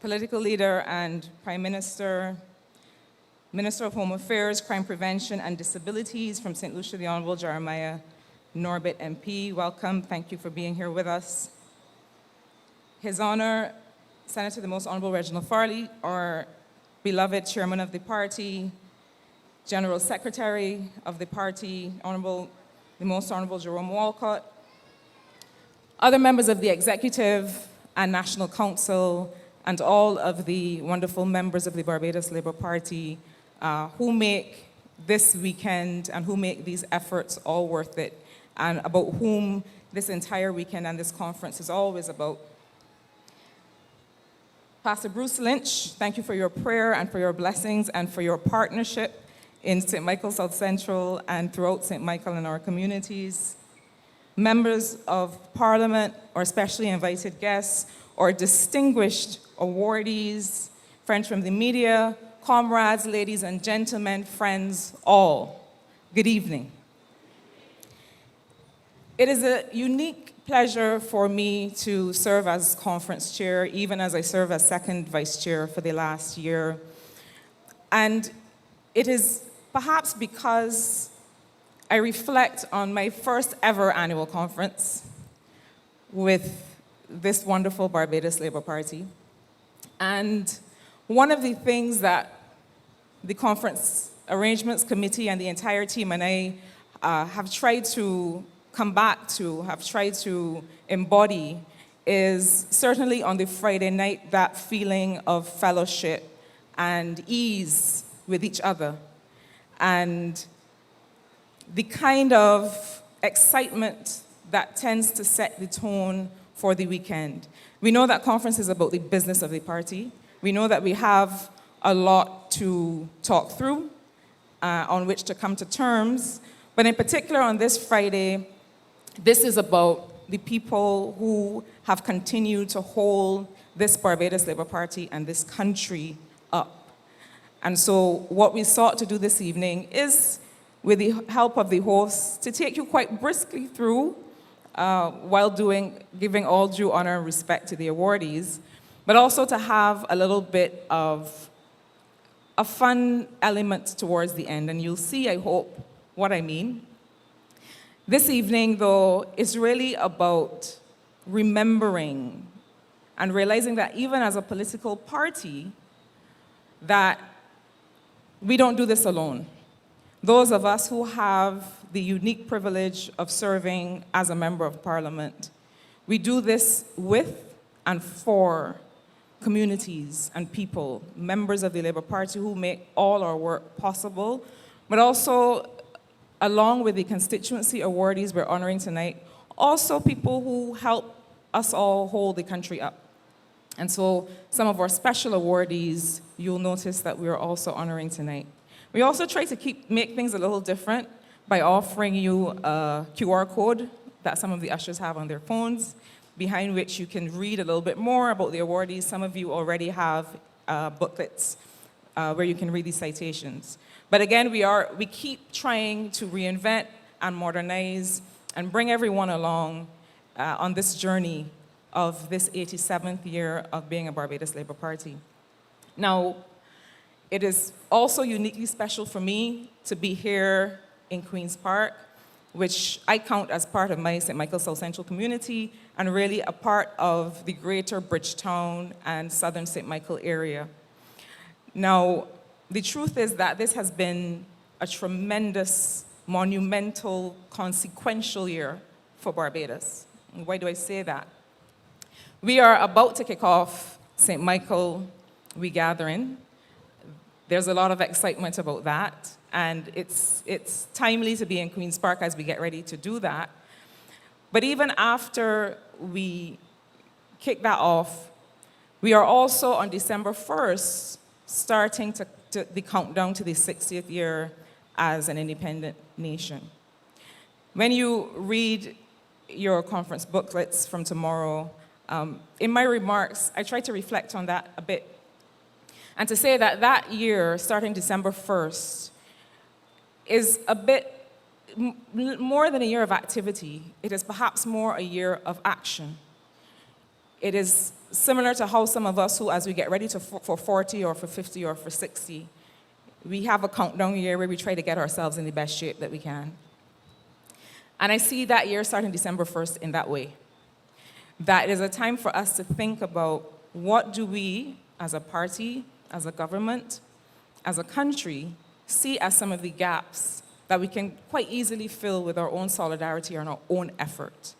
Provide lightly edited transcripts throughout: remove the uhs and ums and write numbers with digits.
political leader and Prime Minister, Minister of Home Affairs, Crime Prevention and Disabilities from St. Lucia, the Honorable Jeremiah Norbit MP. Welcome, thank you for being here with us. His Honor, Senator the Most Honorable Reginald Farley, our beloved Chairman of the party, General Secretary of the party, the Most Honorable Jerome Walcott, other members of the Executive and National Council, and all of the wonderful members of the Barbados Labour Party who make this weekend and who make these efforts all worth it, and about whom this entire weekend and this conference is always about. Pastor Bruce Lynch, thank you for your prayer and for your blessings and for your partnership in St. Michael South Central and throughout St. Michael and our communities. Members of Parliament, or especially invited guests, or distinguished awardees, friends from the media, comrades, ladies and gentlemen, friends, all, good evening. It is a unique pleasure for me to serve as conference chair, even as I serve as second vice chair for the last year. And it is perhaps because I reflect on my first ever annual conference with this wonderful Barbados Labour Party. And one of the things that the conference arrangements committee and the entire team and I have tried to come back to, have tried to embody, is certainly on the Friday night that feeling of fellowship and ease with each other, and the kind of excitement that tends to set the tone for the weekend. We know that conference is about the business of the party. We know that we have a lot to talk through, on which to come to terms, but in particular on this Friday, this is about the people who have continued to hold this Barbados Labour Party and this country up. And so what we sought to do this evening is, with the help of the hosts, to take you quite briskly through, while giving all due honor and respect to the awardees, but also to have a little bit of a fun element towards the end. And you'll see, I hope, what I mean. This evening, though, is really about remembering and realizing that even as a political party, that we don't do this alone. Those of us who have the unique privilege of serving as a member of Parliament, we do this with and for communities and people, members of the Labour Party who make all our work possible, but also, along with the constituency awardees we're honoring tonight, also people who help us all hold the country up. And so some of our special awardees, you'll notice that we're also honoring tonight. We also try to make things a little different by offering you a QR code that some of the ushers have on their phones, behind which you can read a little bit more about the awardees. Some of you already have booklets where you can read these citations. But again, we keep trying to reinvent and modernize and bring everyone along on this journey of this 87th year of being a Barbados Labour Party. Now, it is also uniquely special for me to be here in Queen's Park, which I count as part of my St. Michael South Central community and really a part of the greater Bridgetown and southern St. Michael area. Now, the truth is that this has been a tremendous, monumental, consequential year for Barbados. And why do I say that? We are about to kick off St. Michael Regathering. There's a lot of excitement about that, and it's timely to be in Queen's Park as we get ready to do that. But even after we kick that off, we are also on December 1st starting the countdown to the 60th year as an independent nation. When you read your conference booklets from tomorrow, in my remarks, I try to reflect on that a bit. And to say that that year, starting December 1st, is a bit more than a year of activity. It is perhaps more a year of action. It is similar to how some of us who, as we get ready for 40 or for 50 or for 60, we have a countdown year where we try to get ourselves in the best shape that we can. And I see that year starting December 1st in that way. That it is a time for us to think about what do we, as a party, as a government, as a country, see as some of the gaps that we can quite easily fill with our own solidarity and our own effort,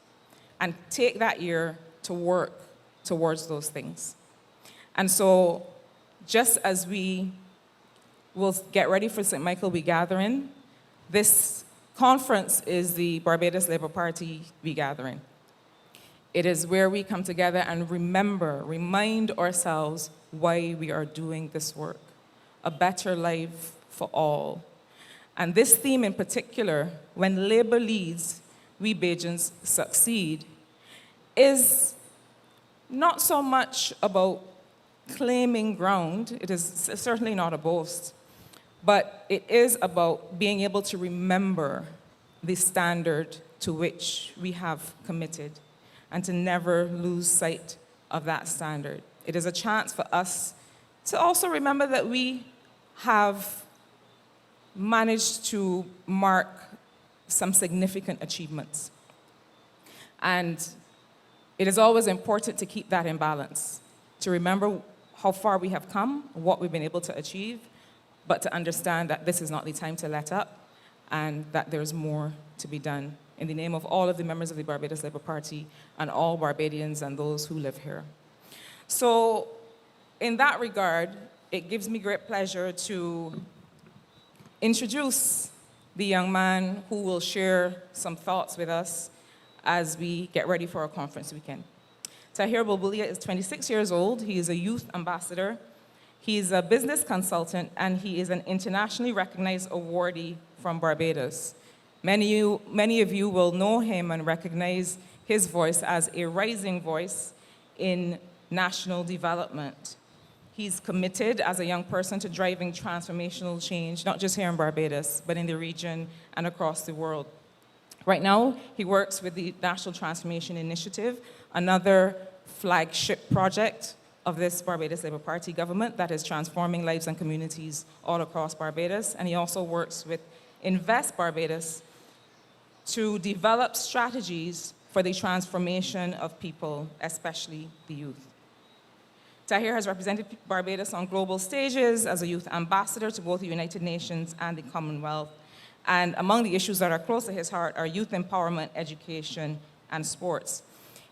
and take that year to work towards those things. And so, just as we will get ready for St. Michael We Gathering, this conference is the Barbados Labour Party We Gathering. It is where we come together and remind ourselves why we are doing this work. A better life for all. And this theme in particular, when Labour leads, we Bajans succeed, is not so much about claiming ground. It is certainly not a boast. But it is about being able to remember the standard to which we have committed and to never lose sight of that standard. It is a chance for us to also remember that we have managed to mark some significant achievements. And it is always important to keep that in balance, to remember how far we have come, what we've been able to achieve, but to understand that this is not the time to let up and that there's more to be done in the name of all of the members of the Barbados Labour Party and all Barbadians and those who live here. So in that regard, it gives me great pleasure to introduce the young man who will share some thoughts with us as we get ready for our conference weekend. Taahir Bulbulia is 26 years old. He is a youth ambassador. He's a business consultant, and he is an internationally recognized awardee from Barbados. Many of you will know him and recognize his voice as a rising voice in national development. He's committed as a young person to driving transformational change, not just here in Barbados, but in the region and across the world. Right now, he works with the National Transformation Initiative, another flagship project of this Barbados Labour Party government that is transforming lives and communities all across Barbados. And he also works with Invest Barbados to develop strategies for the transformation of people, especially the youth. Taahir has represented Barbados on global stages as a youth ambassador to both the United Nations and the Commonwealth. And among the issues that are close to his heart are youth empowerment, education, and sports.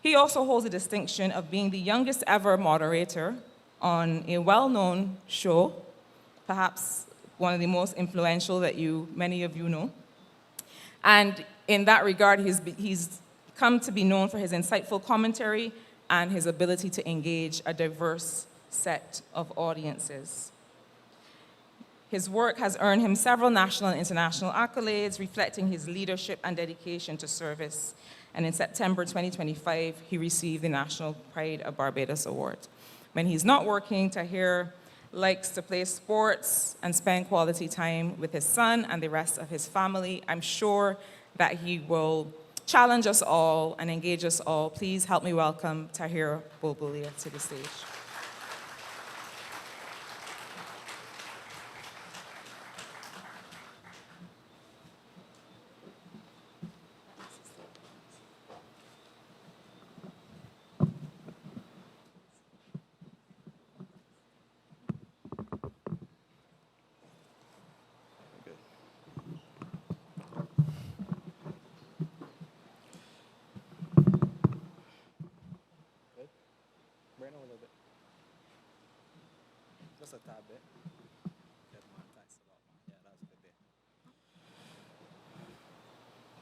He also holds the distinction of being the youngest ever moderator on a well-known show, perhaps one of the most influential that many of you know. And in that regard, he's come to be known for his insightful commentary and his ability to engage a diverse set of audiences. His work has earned him several national and international accolades, reflecting his leadership and dedication to service. And in September 2025, he received the National Pride of Barbados Award. When he's not working, Taahir likes to play sports and spend quality time with his son and the rest of his family. I'm sure that he will challenge us all and engage us all. Please help me welcome Taahir Bulbulia to the stage. Just a tad bit. Good man, thanks a lot, man. Yeah, that was a good day.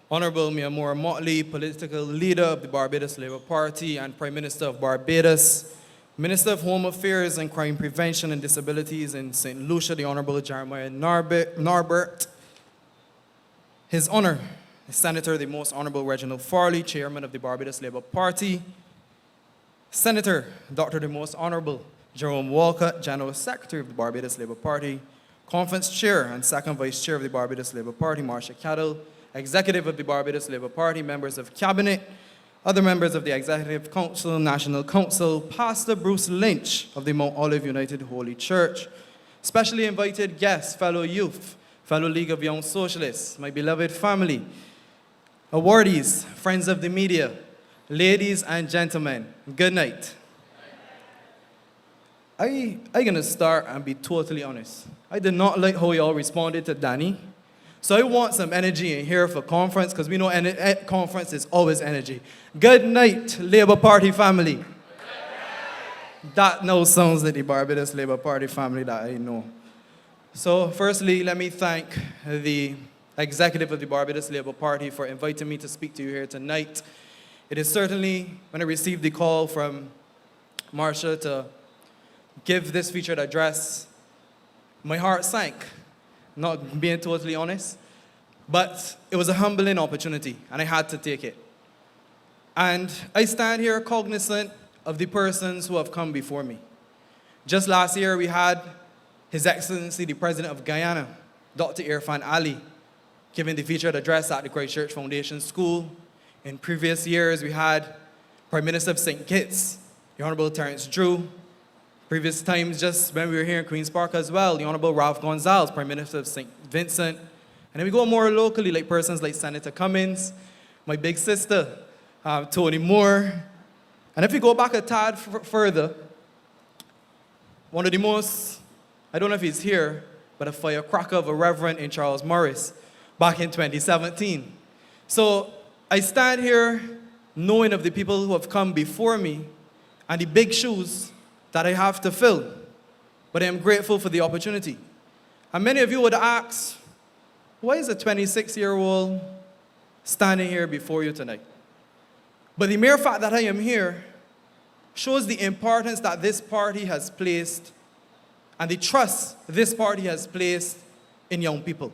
Honorable Mia Motley, political leader of the Barbados Labour Party and Prime Minister of Barbados, Minister of Home Affairs and Crime Prevention and Disabilities in St. Lucia, the Honorable Jeremiah Norbert, His Honor, the Senator, the Most Honorable Reginald Farley, Chairman of the Barbados Labour Party, Senator, Dr. the Most Honorable Jerome Walcott, General Secretary of the Barbados Labour Party, Conference Chair and Second Vice Chair of the Barbados Labour Party, Marcia Cadell, Executive of the Barbados Labour Party, members of Cabinet, other members of the Executive Council, National Council, Pastor Bruce Lynch of the Mount Olive United Holy Church, specially invited guests, fellow youth, fellow League of Young Socialists, my beloved family, awardees, friends of the media, ladies and gentlemen, good night. I'm gonna start and be totally honest. I did not like how y'all responded to Danny. So I want some energy in here for conference, because we know conference is always energy. Good night, Labour Party family. That now sounds like the Barbados Labour Party family that I know. So firstly, let me thank the executive of the Barbados Labour Party for inviting me to speak to you here tonight. It is certainly, when I received the call from Marsha to give this featured address, my heart sank, not being totally honest. But it was a humbling opportunity, and I had to take it. And I stand here cognizant of the persons who have come before me. Just last year, we had His Excellency, the President of Guyana, Dr. Irfan Ali, giving the featured address at the Christchurch Foundation School. In previous years, we had Prime Minister of St. Kitts, the Honorable Terence Drew. Previous times, just when we were here in Queen's Park as well, the Honorable Ralph Gonzalez, Prime Minister of St. Vincent. And then we go more locally, like persons like Senator Cummins, my big sister, Tony Moore. And if we go back a tad further, one of the most, I don't know if he's here, but a firecracker of a reverend in Charles Morris back in 2017. So I stand here knowing of the people who have come before me and the big shoes that I have to fill. But I am grateful for the opportunity. And many of you would ask, why is a 26-year-old standing here before you tonight? But the mere fact that I am here shows the importance that this party has placed and the trust this party has placed in young people.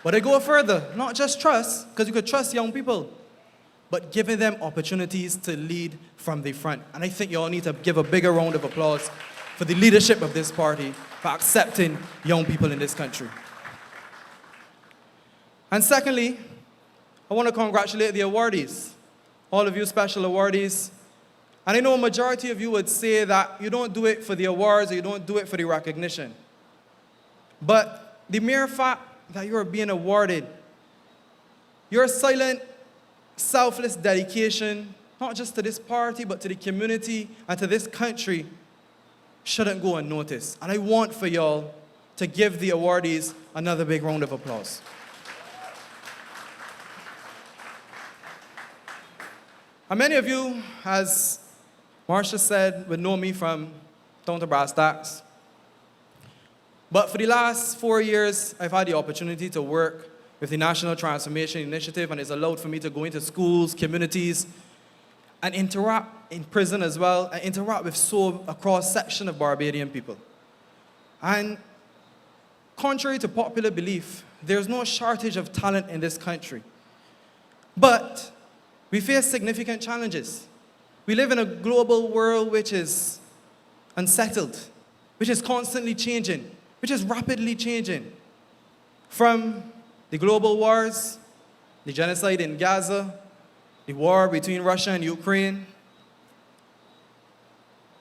But I go further, not just trust, because you could trust young people, but giving them opportunities to lead from the front. And I think you all need to give a bigger round of applause for the leadership of this party for accepting young people in this country. And secondly, I want to congratulate the awardees, all of you special awardees. And I know a majority of you would say that you don't do it for the awards or you don't do it for the recognition. But the mere fact that you are being awarded, your silent, selfless dedication, not just to this party, but to the community and to this country, shouldn't go unnoticed. And I want for y'all to give the awardees another big round of applause. And many of you, as Marsha said, would know me from down to brass tacks. But for the last 4 years, I've had the opportunity to work with the National Transformation Initiative, and it's allowed for me to go into schools, communities, and interact in prison as well, and interact with a cross-section of Barbadian people. And contrary to popular belief, there's no shortage of talent in this country. But we face significant challenges. We live in a global world which is unsettled, which is constantly changing, which is rapidly changing. From the global wars, the genocide in Gaza, the war between Russia and Ukraine,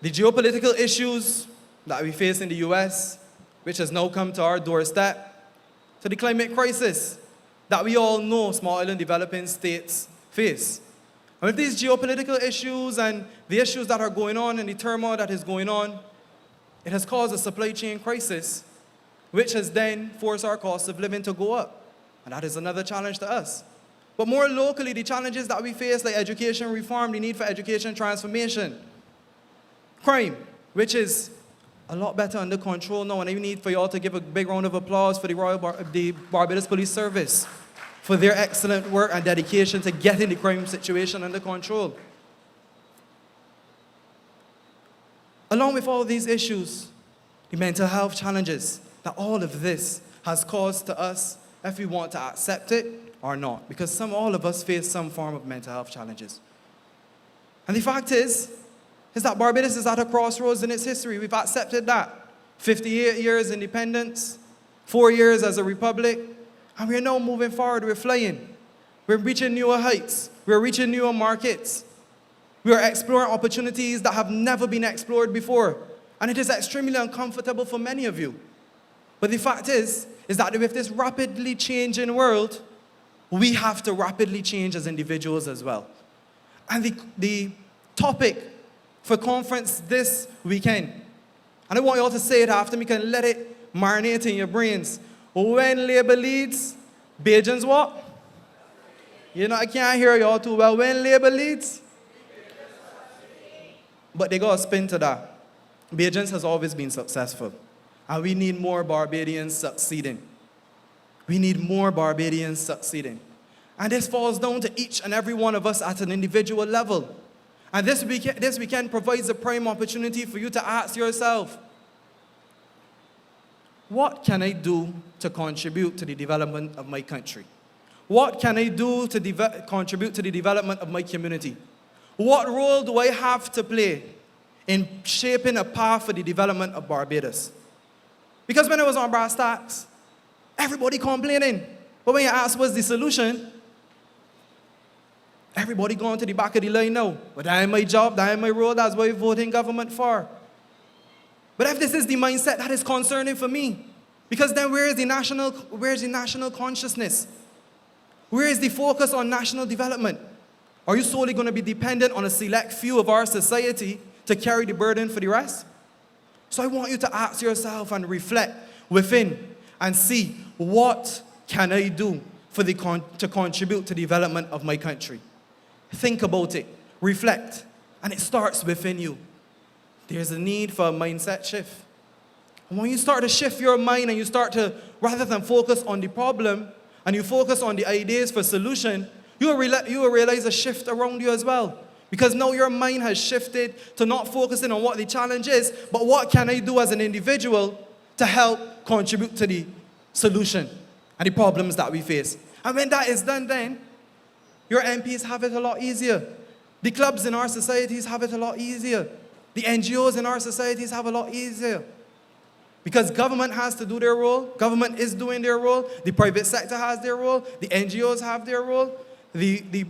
the geopolitical issues that we face in the US, which has now come to our doorstep, to the climate crisis that we all know small island developing states face. And with these geopolitical issues and the issues that are going on and the turmoil that is going on, it has caused a supply chain crisis, which has then forced our cost of living to go up. And that is another challenge to us. But more locally, the challenges that we face, like education reform, the need for education transformation, crime, which is a lot better under control now, and I need for y'all to give a big round of applause for the Barbados Police Service for their excellent work and dedication to getting the crime situation under control. Along with all these issues, the mental health challenges that all of this has caused to us, if we want to accept it or not, because all of us face some form of mental health challenges. And the fact is that Barbados is at a crossroads in its history. We've accepted that. 58 years independence, 4 years as a republic, And we're now moving forward, we're flying. We're reaching newer heights. We're reaching newer markets. We are exploring opportunities that have never been explored before. And it is extremely uncomfortable for many of you. But the fact is that with this rapidly changing world, we have to rapidly change as individuals as well. And the topic for conference this weekend, and I want you all to say it after me, can let it marinate in your brains. When labor leads, Bajans what? You know, I can't hear y'all too well. When labor leads, but they got to spin to that. Bajans has always been successful. And we need more Barbadians succeeding. We need more Barbadians succeeding. And this falls down to each and every one of us at an individual level. And this weekend provides a prime opportunity for you to ask yourself, what can I do to contribute to the development of my country? What can I do to contribute to the development of my community? What role do I have to play in shaping a path for the development of Barbados? Because when I was on brass tacks, everybody complaining. But when you ask what's the solution, everybody going to the back of the line now. But that ain't my job, that ain't my role, that's what we're voting government for. But if this is the mindset, that is concerning for me. Because then where is the national consciousness? Where is the focus on national development? Are you solely going to be dependent on a select few of our society to carry the burden for the rest? So I want you to ask yourself and reflect within and see, what can I do to contribute to the development of my country? Think about it, reflect, and it starts within you. There's a need for a mindset shift. And when you start to shift your mind and you start to, rather than focus on the problem, and you focus on the ideas for solution, you will realize a shift around you as well. Because now your mind has shifted to not focusing on what the challenge is, but what can I do as an individual to help contribute to the solution and the problems that we face. And when that is done, then your MPs have it a lot easier. The clubs in our societies have it a lot easier. The NGOs in our societies have a lot easier. Because government has to do their role. Government is doing their role. The private sector has their role. The NGOs have their role. The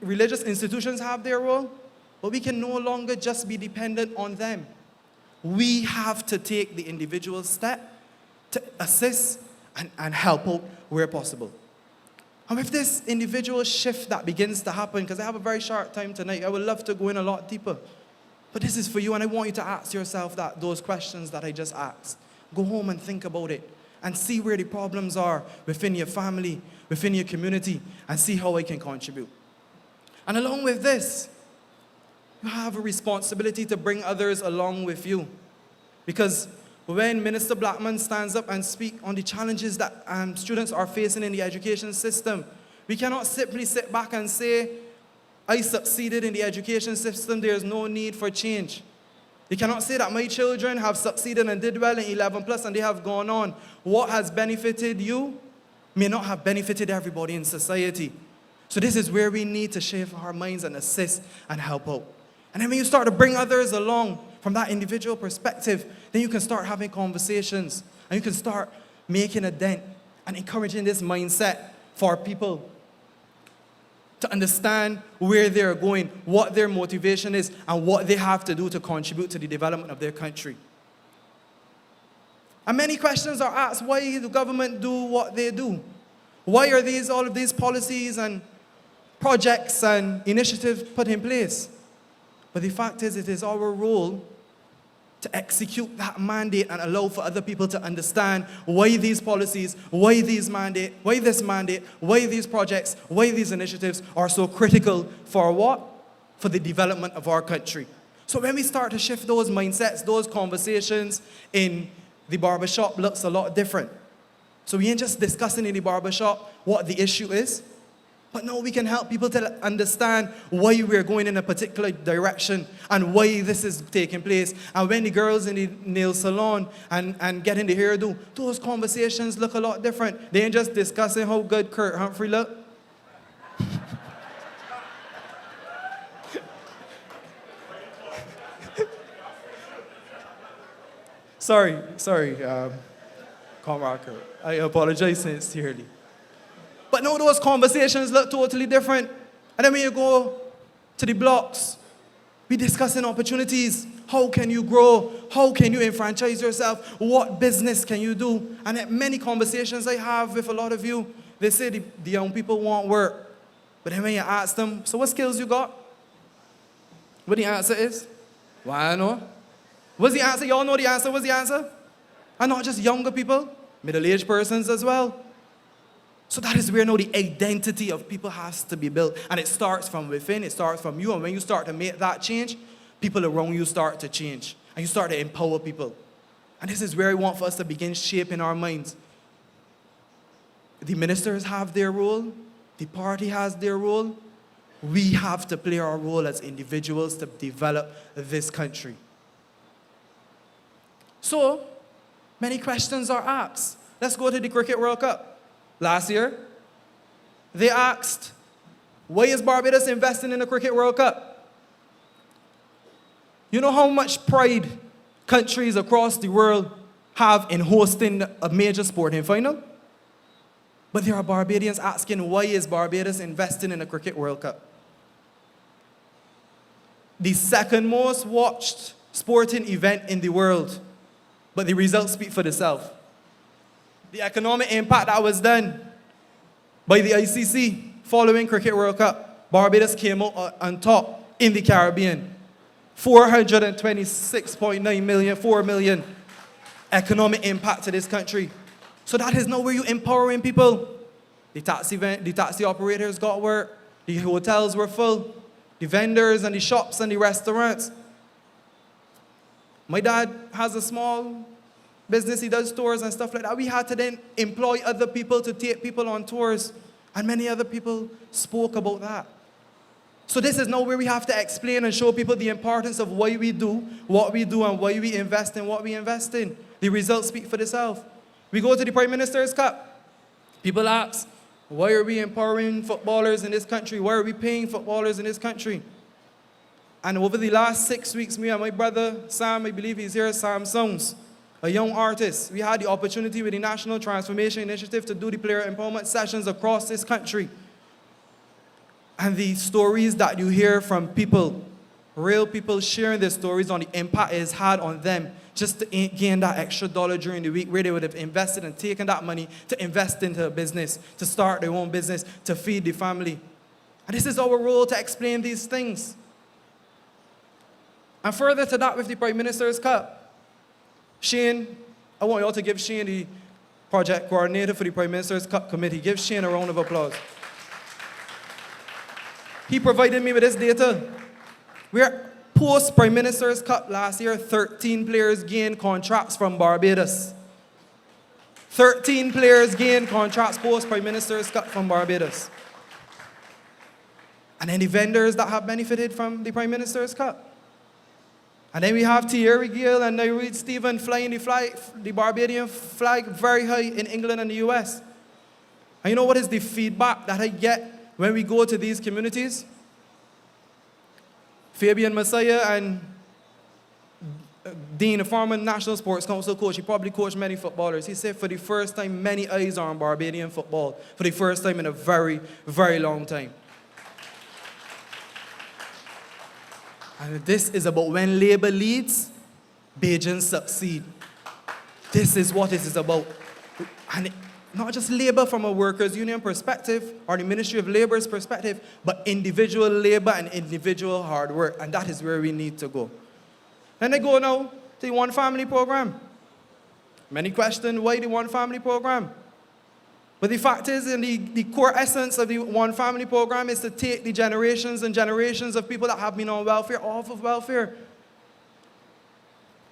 religious institutions have their role. But we can no longer just be dependent on them. We have to take the individual step to assist and help out where possible. And with this individual shift that begins to happen, because I have a very short time tonight, I would love to go in a lot deeper. But this is for you, and I want you to ask yourself those questions that I just asked. Go home and think about it, and see where the problems are within your family, within your community, and see how I can contribute. And along with this, you have a responsibility to bring others along with you. Because when Minister Blackman stands up and speaks on the challenges that students are facing in the education system, we cannot simply sit back and say, I succeeded in the education system, there's no need for change. You cannot say that my children have succeeded and did well in 11 plus and they have gone on. What has benefited you may not have benefited everybody in society. So this is where we need to shape our minds and assist and help out. And then when you start to bring others along from that individual perspective, then you can start having conversations and you can start making a dent and encouraging this mindset for people to understand where they're going, what their motivation is, and what they have to do to contribute to the development of their country. And many questions are asked, why does the government do what they do? Why are all of these policies and projects and initiatives put in place? But the fact is, it is our role to execute that mandate and allow for other people to understand why these policies, why this mandate, why these projects, why these initiatives are so critical for what? For the development of our country. So when we start to shift those mindsets, those conversations in the barbershop looks a lot different. So we ain't just discussing in the barbershop what the issue is, but now we can help people to understand why we're going in a particular direction and why this is taking place. And when the girls in the nail salon and getting the hairdo, those conversations look a lot different. They ain't just discussing how good Kurt Humphrey look. sorry, Comrade Kurt. I apologize sincerely. But now those conversations look totally different. And then when you go to the blocks, we discussing opportunities. How can you grow? How can you enfranchise yourself? What business can you do? And at many conversations I have with a lot of you, they say the young people want work. But then when you ask them, so what skills you got? What the answer is? Well, I know. What's the answer? Y'all know the answer. What's the answer? And not just younger people, middle-aged persons as well. So that is where now the identity of people has to be built. And it starts from within, it starts from you. And when you start to make that change, people around you start to change. And you start to empower people. And this is where I want for us to begin shaping our minds. The ministers have their role. The party has their role. We have to play our role as individuals to develop this country. So, many questions are asked. Let's go to the Cricket World Cup. Last year, they asked, why is Barbados investing in the Cricket World Cup? You know how much pride countries across the world have in hosting a major sporting final? But there are Barbadians asking, why is Barbados investing in the Cricket World Cup? The second most watched sporting event in the world, but the results speak for themselves. The economic impact that was done by the ICC following Cricket World Cup, Barbados came out on top in the Caribbean. 426.9 million, 4 million economic impact to this country. So that is now where you're empowering people. The taxi operators got work, the hotels were full, the vendors and the shops and the restaurants. My dad has a small business, he does tours and stuff like that. We had to then employ other people to take people on tours. And many other people spoke about that. So this is now where we have to explain and show people the importance of why we do what we do and why we invest in what we invest in. The results speak for themselves. We go to the Prime Minister's Cup. People ask, why are we empowering footballers in this country? Why are we paying footballers in this country? And over the last 6 weeks, me and my brother, Sam, I believe he's here, Sam Sounds, a young artist, we had the opportunity with the National Transformation Initiative to do the player empowerment sessions across this country. And the stories that you hear from people, real people sharing their stories on the impact it has had on them just to gain that extra dollar during the week where they would have invested and taken that money to invest into a business, to start their own business, to feed the family. And this is our role to explain these things. And further to that with the Prime Minister's Cup, Shane, I want you all to give Shane, the project coordinator for the Prime Minister's Cup Committee. Give Shane a round of applause. He provided me with this data. We're post-Prime Minister's Cup last year, 13 players gained contracts from Barbados. 13 players gained contracts post-Prime Minister's Cup from Barbados. And then the vendors that have benefited from the Prime Minister's Cup. And then we have Taahir Bulbulia and Nairid Stephen flying the Barbadian flag very high in England and the US. And you know what is the feedback that I get when we go to these communities? Fabian Messiah and Dean, a former National Sports Council coach, he probably coached many footballers. He said for the first time, many eyes are on Barbadian football. For the first time in a very, very long time. And this is about when Labour leads, Bajans succeed. This is what it is about. And not just Labour from a workers' union perspective or the Ministry of Labour's perspective, but individual Labour and individual hard work. And that is where we need to go. And I go now to the One Family program. Many question why the One Family program? But the fact is, and the core essence of the One Family program is to take the generations and generations of people that have been on welfare off of welfare.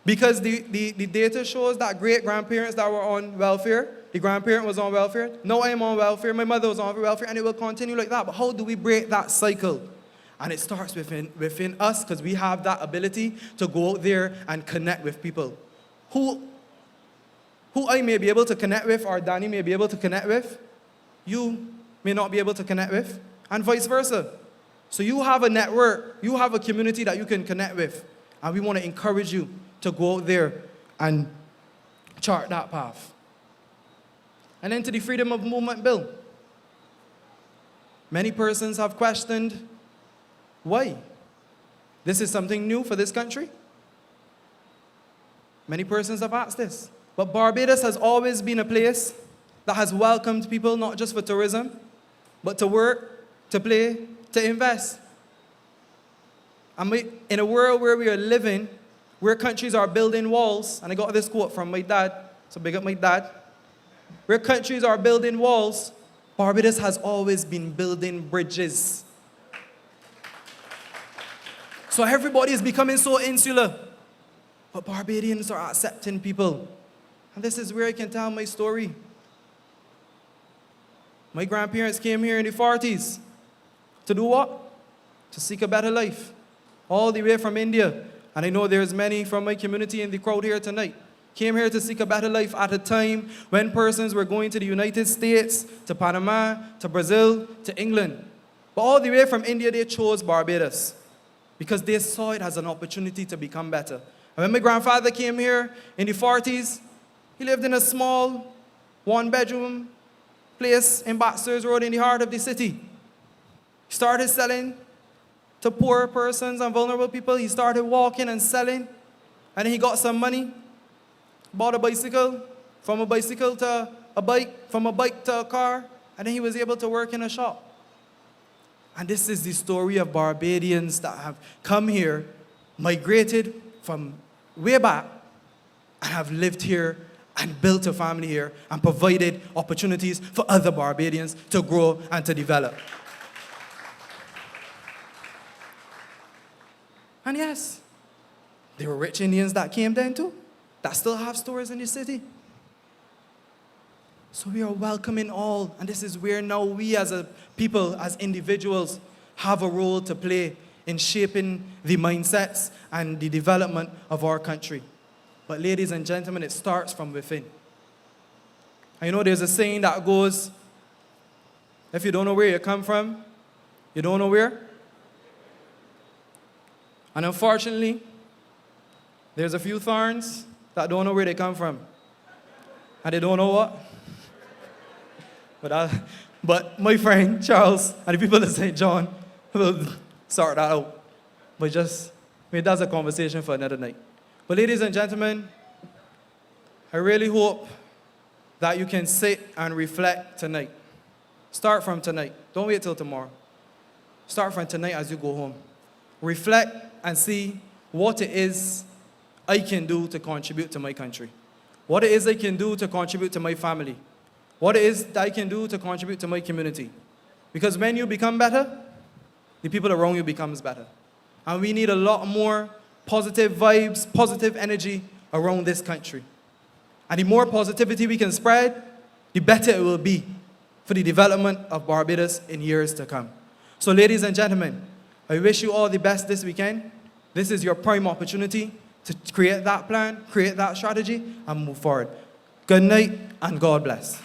Because the data shows that great-grandparents that were on welfare, the grandparent was on welfare, now I am on welfare, my mother was on welfare, and it will continue like that. But how do we break that cycle? And it starts within us, because we have that ability to go out there and connect with people. Who I may be able to connect with, or Danny may be able to connect with, you may not be able to connect with, and vice versa. So you have a network, you have a community that you can connect with, and we want to encourage you to go out there and chart that path. And then to the Freedom of Movement Bill. Many persons have questioned why. This is something new for this country. Many persons have asked this. But Barbados has always been a place that has welcomed people not just for tourism, but to work, to play, to invest. And in a world where we are living, where countries are building walls, and I got this quote from my dad, so big up my dad. Where countries are building walls, Barbados has always been building bridges. So everybody is becoming so insular. But Barbadians are accepting people. And this is where I can tell my story. My grandparents came here in the 40s. To do what? To seek a better life. All the way from India. And I know there's many from my community in the crowd here tonight. Came here to seek a better life at a time when persons were going to the United States, to Panama, to Brazil, to England. But all the way from India, they chose Barbados because they saw it as an opportunity to become better. And when my grandfather came here in the 40s, he lived in a small, one-bedroom place in Baxter's Road in the heart of the city. He started selling to poor persons and vulnerable people. He started walking and selling, and then he got some money, bought a bicycle, from a bicycle to a bike, from a bike to a car, and then he was able to work in a shop. And this is the story of Barbadians that have come here, migrated from way back, and have lived here and built a family here and provided opportunities for other Barbadians to grow and to develop. And yes, there were rich Indians that came then too, that still have stores in the city. So we are welcoming all, and this is where now we as a people, as individuals, have a role to play in shaping the mindsets and the development of our country. But ladies and gentlemen, it starts from within. I know there's a saying that goes, if you don't know where you come from, you don't know where. And unfortunately, there's a few thorns that don't know where they come from. And they don't know what. But my friend Charles and the people of St. John will sort that out. But that's a conversation for another night. But ladies and gentlemen, I really hope that you can sit and reflect tonight. Start from tonight. Don't wait till tomorrow. Start from tonight as you go home. Reflect and see what it is I can do to contribute to my country. What it is I can do to contribute to my family. What it is that I can do to contribute to my community. Because when you become better, the people around you becomes better. And we need a lot more positive vibes, positive energy around this country. And the more positivity we can spread, the better it will be for the development of Barbados in years to come. So ladies and gentlemen, I wish you all the best this weekend. This is your prime opportunity to create that plan, create that strategy, and move forward. Good night, and God bless.